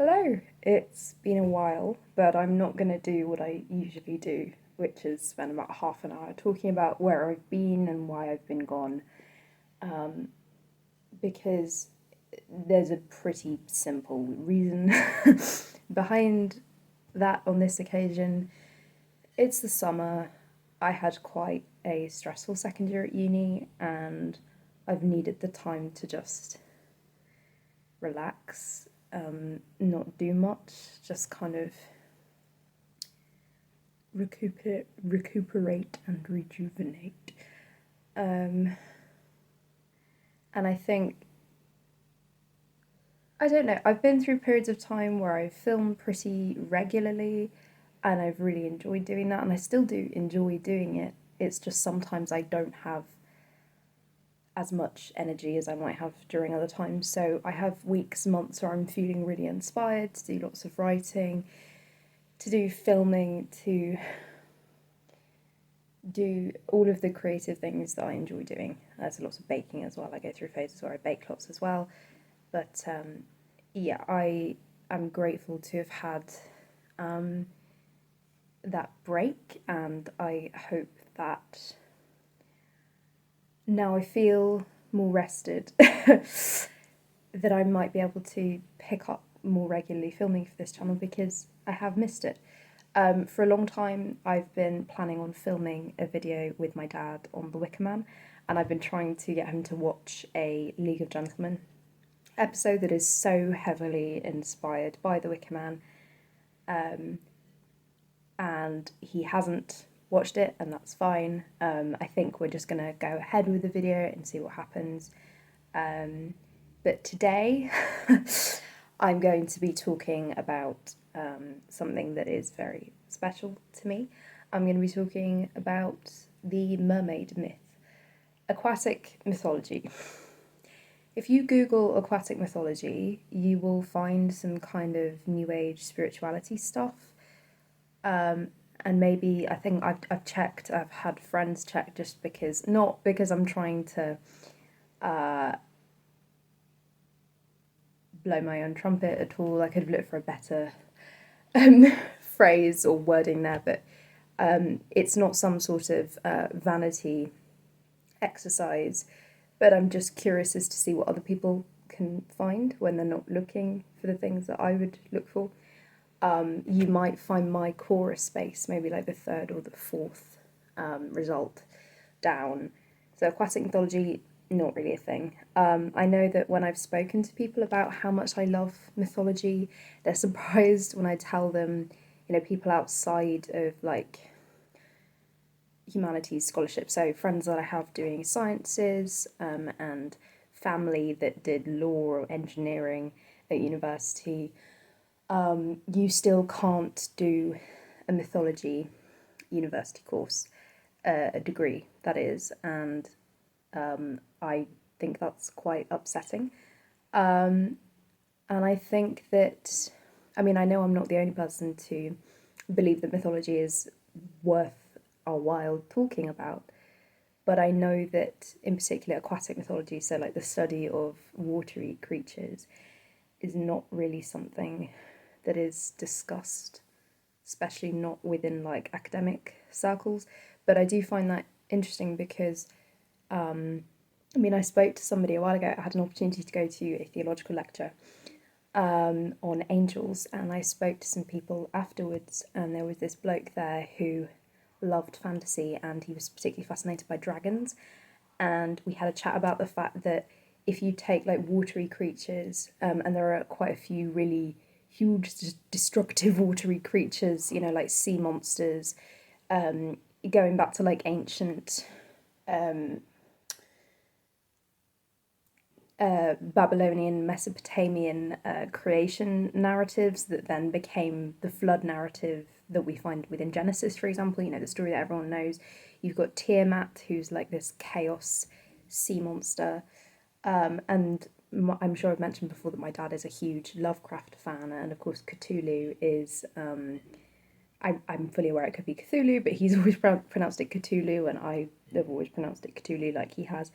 Hello, it's been a while, but I'm not going to do what I usually do, which is spend about half an hour talking about where I've been and why I've been gone, um, because there's a pretty simple reason behind that on this occasion. It's the summer. I had quite a stressful second year at uni, and I've needed the time to just relax, not do much, just kind of recuperate and rejuvenate. Um, and I think, I don't know, I've been through periods of time where I film pretty regularly and I've really enjoyed doing that, and I still do enjoy doing it. It's just sometimes I don't have as much energy as I might have during other times. So I have weeks, months where I'm feeling really inspired to do lots of writing, to do filming, to do all of the creative things that I enjoy doing. There's lots of baking as well. I go through phases where I bake lots as well. But yeah, I am grateful to have had that break, and I hope that now I feel more rested that I might be able to pick up more regularly filming for this channel because I have missed it. For a long time, I've been planning on filming a video with my dad on The Wicker Man, and I've been trying to get him to watch a League of Gentlemen episode that is so heavily inspired by The Wicker Man. And he hasn't watched it, and that's fine. I think we're just gonna go ahead with the video and see what happens. But today, I'm going to be talking about something that is very special to me. I'm going to be talking about the mermaid myth, aquatic mythology. If you Google aquatic mythology, you will find some kind of new age spirituality stuff. And maybe, I think I've checked, I've had friends check just because, not because I'm trying to blow my own trumpet at all. I could have looked for a better phrase or wording there, but it's not some sort of vanity exercise, but I'm just curious as to see what other people can find when they're not looking for the things that I would look for. You might find my Quora Space, maybe like the third or the fourth result down. So aquatic mythology, not really a thing. I know that when I've spoken to people about how much I love mythology, they're surprised when I tell them, people outside of like humanities scholarship, so friends that I have doing sciences, and family that did law or engineering at university, you still can't do a mythology university course, a degree, that is, and I think that's quite upsetting. And I think that, I know I'm not the only person to believe that mythology is worth our while talking about, but I know that in particular aquatic mythology, so like the study of watery creatures, is not really something that is discussed, especially not within like academic circles. But I do find that interesting because I spoke to somebody a while ago. I had an opportunity to go to a theological lecture on angels, and I spoke to some people afterwards, and there was this bloke there who loved fantasy, and he was particularly fascinated by dragons, and we had a chat about the fact that if you take like watery creatures, and there are quite a few really huge destructive watery creatures, like sea monsters, going back to like ancient Babylonian, Mesopotamian creation narratives that then became the flood narrative that we find within Genesis, for example, the story that everyone knows. You've got Tiamat, who's like this chaos sea monster, and I'm sure I've mentioned before that my dad is a huge Lovecraft fan, and of course Cthulhu is, I'm fully aware it could be Cthulhu, but he's always pronounced it Cthulhu, and I have always pronounced it Cthulhu like he has.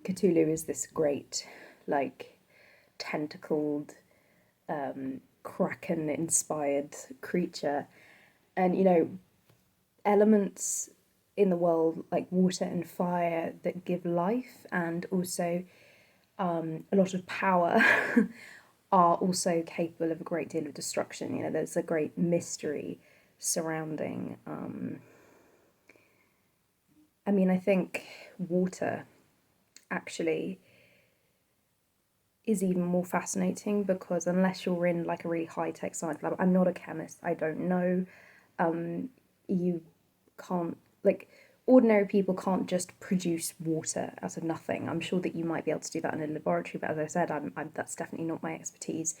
Cthulhu is this great, like, tentacled kraken-inspired creature. And, you know, elements in the world like water and fire that give life and also a lot of power are also capable of a great deal of destruction. You know, there's a great mystery surrounding. I think water actually is even more fascinating because unless you're in like a really high-tech science lab, I'm not a chemist, I don't know. You can't, like, ordinary people can't just produce water out of nothing. I'm sure that you might be able to do that in a laboratory, but as I said, that's definitely not my expertise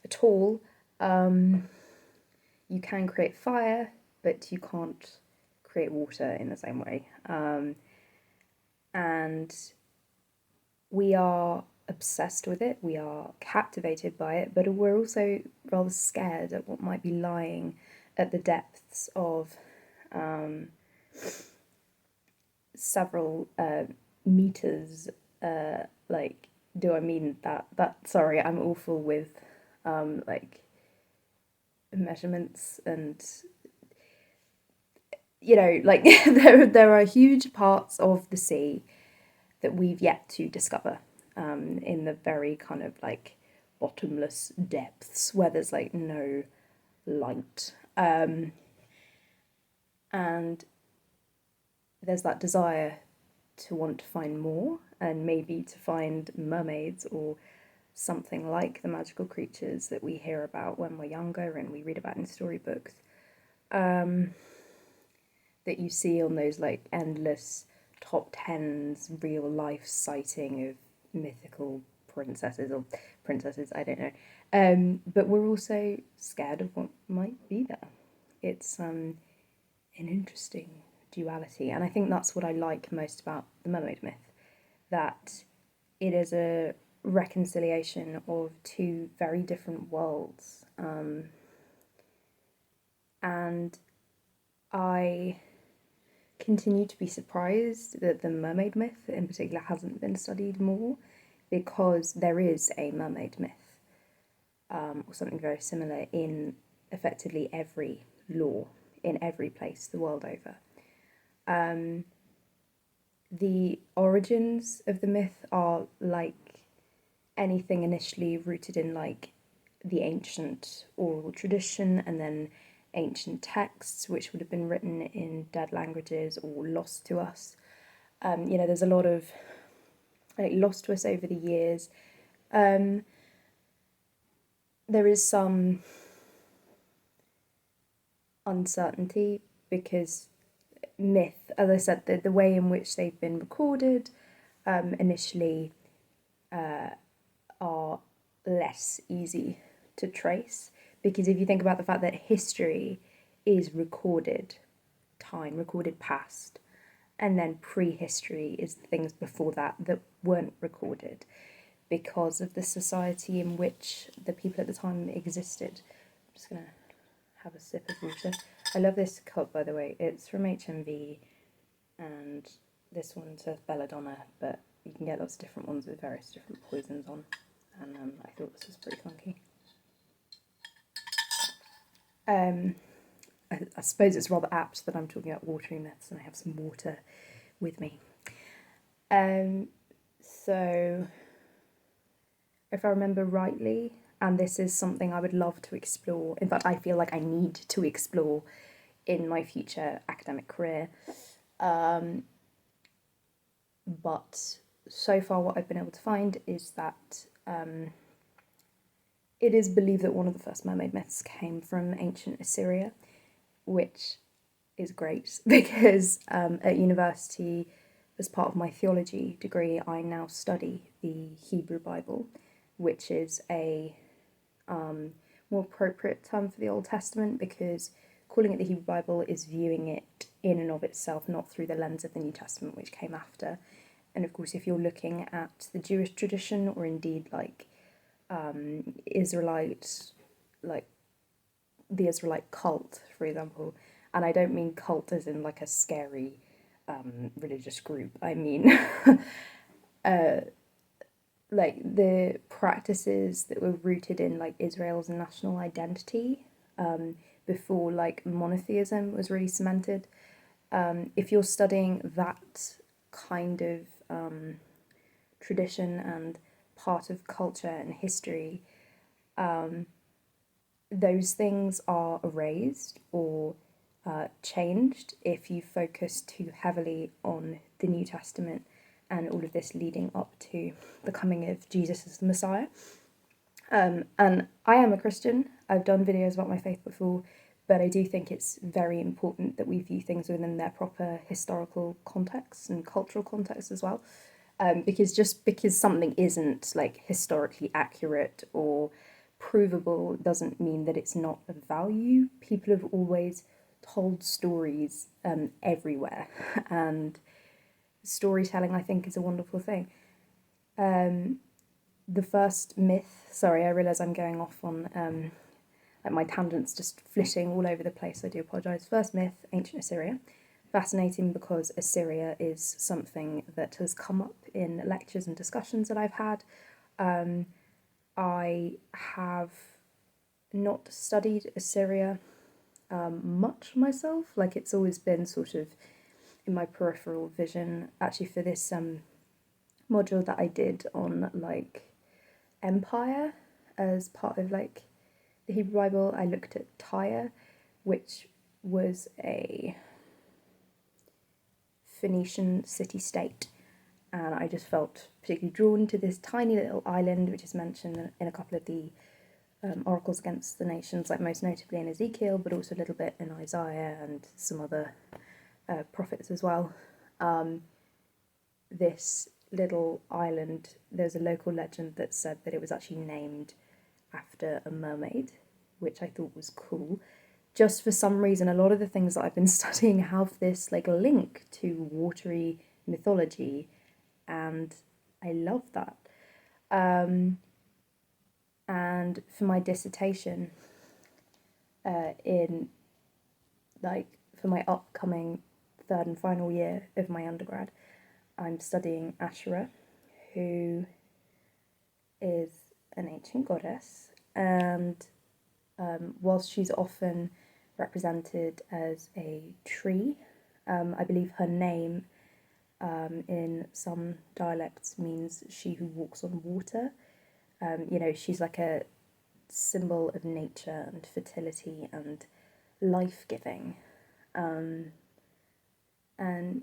at all. You can create fire, but you can't create water in the same way. And we are obsessed with it, we are captivated by it, but we're also rather scared at what might be lying at the depths of several meters. Like, do I mean that? Sorry, I'm awful with like measurements and like there are huge parts of the sea that we've yet to discover in the very kind of like bottomless depths where there's like no light. And there's that desire to want to find more and maybe to find mermaids or something like the magical creatures that we hear about when we're younger and we read about in storybooks. That you see on those like endless top tens real life sighting of mythical princesses or princesses, I don't know. But we're also scared of what might be there. It's an interesting duality, and I think that's what I like most about the mermaid myth, that it is a reconciliation of two very different worlds. And I continue to be surprised that the mermaid myth in particular hasn't been studied more, because there is a mermaid myth or something very similar in effectively every lore in every place the world over. The origins of the myth are like anything initially rooted in like the ancient oral tradition and then ancient texts which would have been written in dead languages or lost to us. There's a lot of like lost to us over the years. There is some uncertainty because myth, as I said, the way in which they've been recorded initially are less easy to trace, because if you think about the fact that history is recorded time, recorded past, and then prehistory is things before that weren't recorded because of the society in which the people at the time existed. I'm just gonna have a sip of water. I love this cup, by the way. It's from HMV, and this one says belladonna, but you can get lots of different ones with various different poisons on, and I thought this was pretty funky. I suppose it's rather apt that I'm talking about watery myths and I have some water with me. So, if I remember rightly, and this is something I would love to explore, in fact I feel like I need to explore in my future academic career, but so far what I've been able to find is that it is believed that one of the first mermaid myths came from ancient Assyria, which is great because at university, as part of my theology degree, I now study the Hebrew Bible, which is a more appropriate term for the Old Testament, because calling it the Hebrew Bible is viewing it in and of itself, not through the lens of the New Testament, which came after. And of course, if you're looking at the Jewish tradition, or indeed like Israelite, like the Israelite cult, for example, and I don't mean cult as in like a scary religious group, I mean like the practices that were rooted in like Israel's national identity, before like monotheism was really cemented. If you're studying that kind of tradition and part of culture and history, those things are erased or changed if you focus too heavily on the New Testament and all of this leading up to the coming of Jesus as the Messiah. And I am a Christian. I've done videos about my faith before, but I do think it's very important that we view things within their proper historical context and cultural context as well. Because just because something isn't like historically accurate or provable doesn't mean that it's not of value. People have always told stories everywhere, and storytelling, I think, is a wonderful thing. The first myth, sorry, I realise I'm going off on like my tangents just flitting all over the place, I do apologise. First myth, ancient Assyria. Fascinating because Assyria is something that has come up in lectures and discussions that I've had. I have not studied Assyria much myself, like it's always been sort of in my peripheral vision. Actually, for this module that I did on like empire as part of like the Hebrew Bible, I looked at Tyre, which was a Phoenician city-state, and I just felt particularly drawn to this tiny little island, which is mentioned in a couple of the oracles against the nations, like most notably in Ezekiel, but also a little bit in Isaiah and some other prophets as well. This little island, there's a local legend that said that it was actually named after a mermaid, which I thought was cool. Just for some reason, a lot of the things that I've been studying have this like link to watery mythology, and I love that. And for my dissertation, in like for my upcoming third and final year of my undergrad, I'm studying Asherah, who is an ancient goddess, and whilst she's often represented as a tree, I believe her name in some dialects means she who walks on water. You know, she's like a symbol of nature and fertility and life-giving. And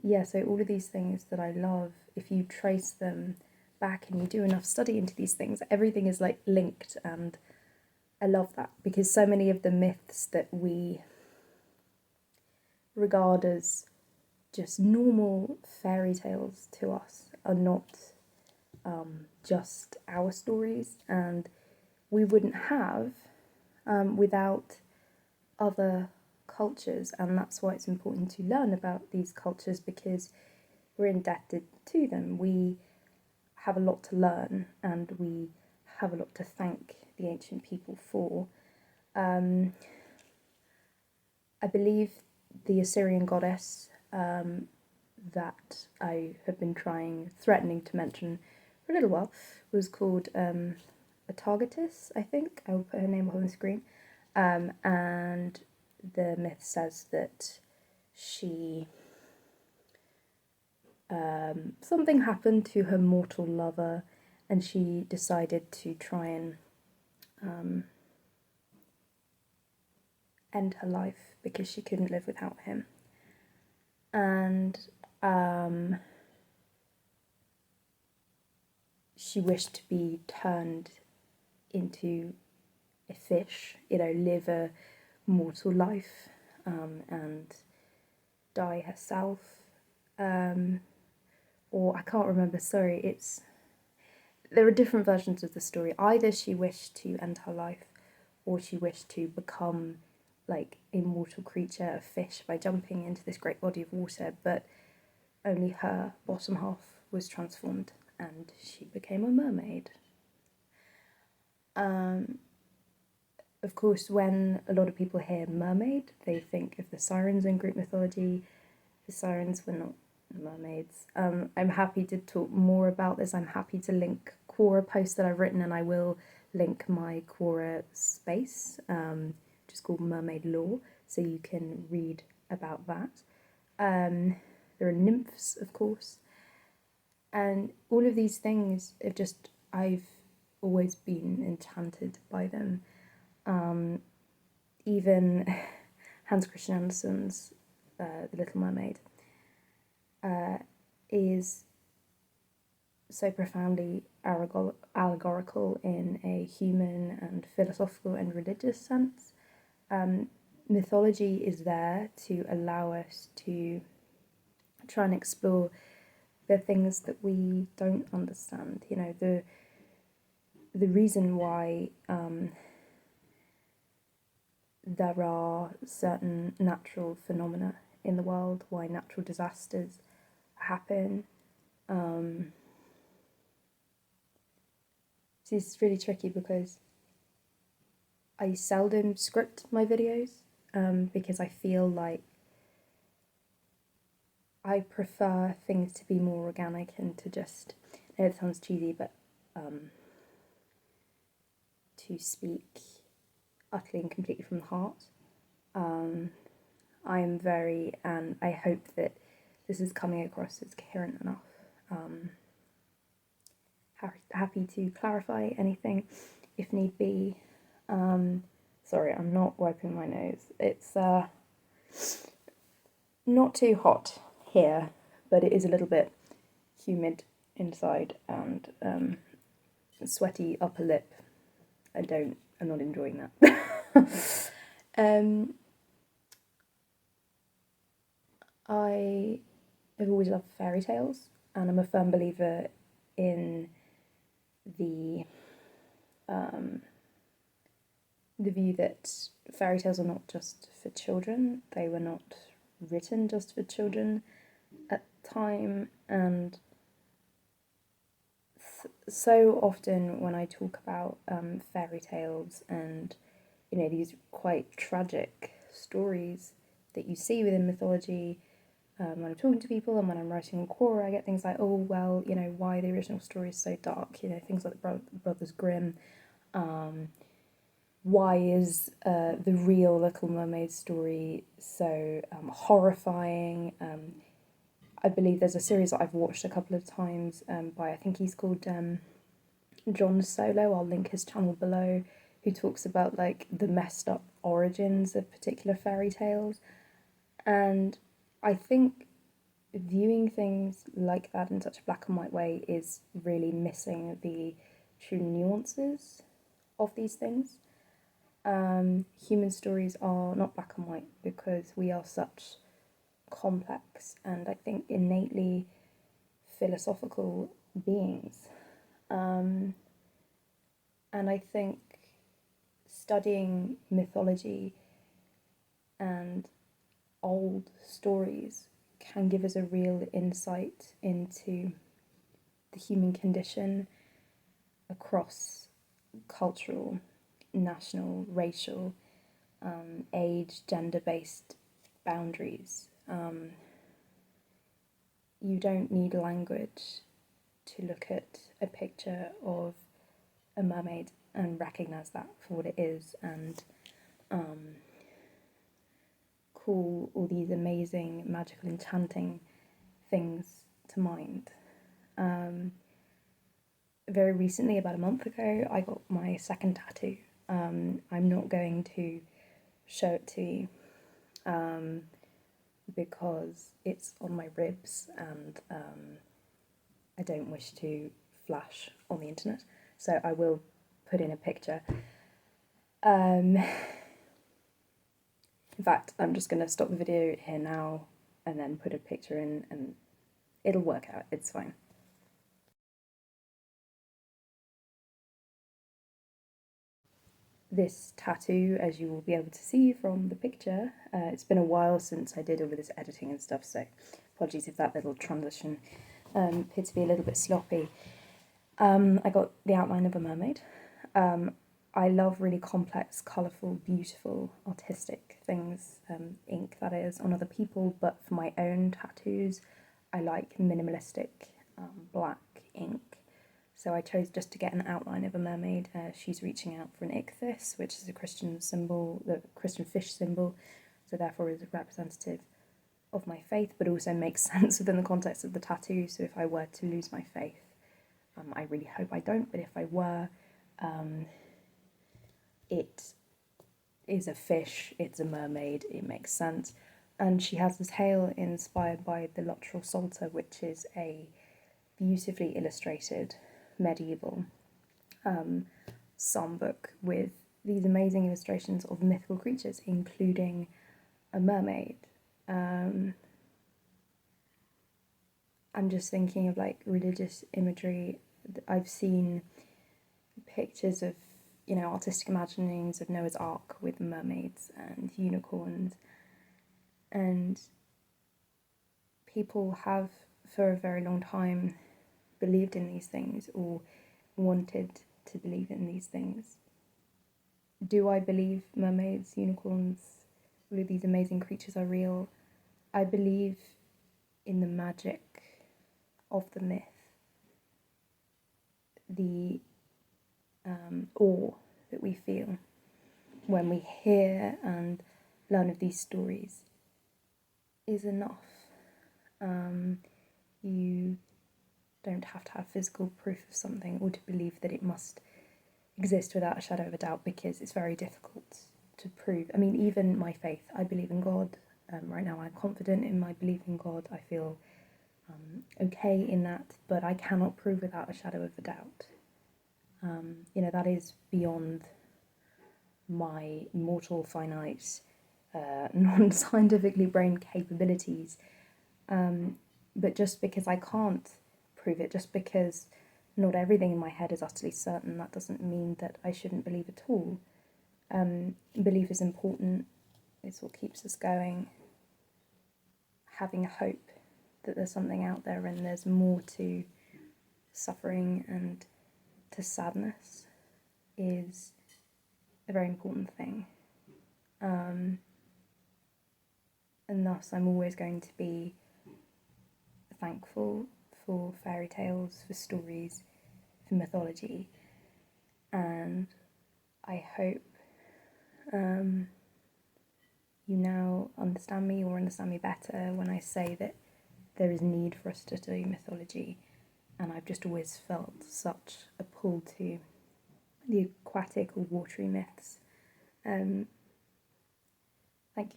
yeah, so all of these things that I love, if you trace them back and you do enough study into these things, everything is like linked, and I love that because so many of the myths that we regard as just normal fairy tales to us are not just our stories, and we wouldn't have without other cultures, and that's why it's important to learn about these cultures, because we're indebted to them. We have a lot to learn, and we have a lot to thank the ancient people for. I believe the Assyrian goddess that I have been threatening to mention for a little while, was called Atargatis, I think. I will put her name up on the screen. And the myth says that she something happened to her mortal lover, and she decided to try and end her life because she couldn't live without him. And she wished to be turned into a fish, you know, live a mortal life and die herself. Or I can't remember, sorry, there are different versions of the story. Either she wished to end her life, or she wished to become like a mortal creature, a fish, by jumping into this great body of water, but only her bottom half was transformed and she became a mermaid. Of course, when a lot of people hear mermaid, they think of the sirens in Greek mythology. The sirens were not mermaids. I'm happy to talk more about this. I'm happy to link Quora post that I've written, and I will link my Quora Space, which is called Mermaid Lore, so you can read about that. There are nymphs, of course, and all of these things have just, I've always been enchanted by them. Even Hans Christian Andersen's The Little Mermaid is so profoundly allegorical in a human and philosophical and religious sense. Mythology is there to allow us to try and explore the things that we don't understand. You know, the reason why there are certain natural phenomena in the world, why natural disasters happen. It's really tricky because I seldom script my videos because I feel like I prefer things to be more organic and to just, I know it sounds cheesy, but to speak utterly and completely from the heart. I am very, and I hope that this is coming across as coherent enough. Happy to clarify anything if need be. Sorry, I'm not wiping my nose. It's not too hot here, but it is a little bit humid inside and sweaty upper lip. I'm not enjoying that. I have always loved fairy tales, and I'm a firm believer in the view that fairy tales are not just for children. They were not written just for children at the time, and so often when I talk about fairy tales and, you know, these quite tragic stories that you see within mythology, when I'm talking to people and when I'm writing on Quora, I get things like, oh, well, you know, why the original story is so dark, you know, things like the Brothers Grimm. Why is the real Little Mermaid story so horrifying? I believe there's a series that I've watched a couple of times by, I think he's called John Solo, I'll link his channel below, who talks about like the messed up origins of particular fairy tales. And I think viewing things like that in such a black and white way is really missing the true nuances of these things. Human stories are not black and white because we are such complex and I think innately philosophical beings. And I think studying mythology and old stories can give us a real insight into the human condition across cultural, national, racial, age, gender-based boundaries. You don't need language to look at a picture of a mermaid and recognise that for what it is and call all these amazing, magical, enchanting things to mind. Very recently, about a month ago, I got my second tattoo. I'm not going to show it to you because it's on my ribs and I don't wish to flash on the internet, so I will put in a picture. In fact, I'm just going to stop the video here now and then put a picture in and it'll work out, it's fine. This tattoo, as you will be able to see from the picture, it's been a while since I did all of this editing and stuff, so apologies if that little transition appeared to be a little bit sloppy. I got the outline of a mermaid. I love really complex, colourful, beautiful, artistic things, ink that is, on other people, but for my own tattoos, I like minimalistic black ink. So I chose just to get an outline of a mermaid. She's reaching out for an ichthys, which is a Christian symbol, the Christian fish symbol, so therefore is representative of my faith, but also makes sense within the context of the tattoo. So if I were to lose my faith, I really hope I don't, but if I were, it is a fish, it's a mermaid, it makes sense. And she has a tail inspired by the Lotteril Psalter, which is a beautifully illustrated medieval psalm book with these amazing illustrations of mythical creatures, including a mermaid. I'm just thinking of like religious imagery. I've seen pictures of, artistic imaginings of Noah's Ark with mermaids and unicorns, and people have for a very long time believed in these things or wanted to believe in these things. Do I believe mermaids, unicorns, all of these amazing creatures are real? I believe in the magic of the myth, the awe that we feel when we hear and learn of these stories is enough. You don't have to have physical proof of something or to believe that it must exist without a shadow of a doubt, because it's very difficult to prove. I mean, even my faith, I believe in God. Right now I'm confident in my belief in God. I feel okay in that, but I cannot prove without a shadow of a doubt. That is beyond my mortal, finite, non-scientifically brained capabilities. But just because I can't prove it, just because not everything in my head is utterly certain, that doesn't mean that I shouldn't believe at all. Belief is important. It's what keeps us going. Having hope that there's something out there and there's more to suffering and to sadness is a very important thing. And thus I'm always going to be thankful for fairy tales, for stories, for mythology, and I hope you now understand me, or understand me better when I say that there is need for us to study mythology, and I've just always felt such a pull to the aquatic or watery myths. Thank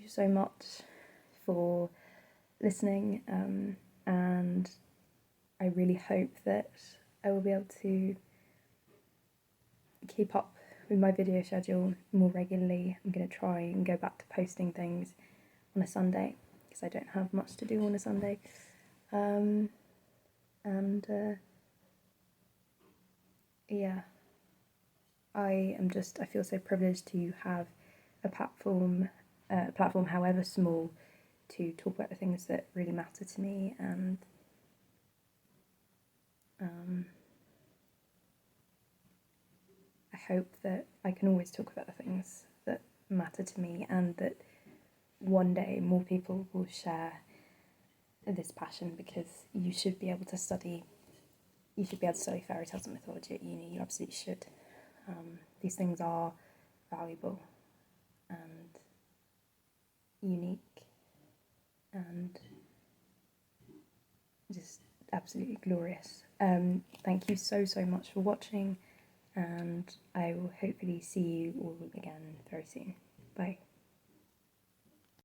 you so much for listening, and I really hope that I will be able to keep up with my video schedule more regularly. I'm going to try and go back to posting things on a Sunday, because I don't have much to do on a Sunday. I feel so privileged to have a platform however small, to talk about the things that really matter to me, and I hope that I can always talk about the things that matter to me, and that one day more people will share this passion, because you should be able to study fairy tales and mythology at uni. You absolutely should. These things are valuable and unique and just absolutely glorious. Thank you so much for watching, and I will hopefully see you all again very soon. Bye.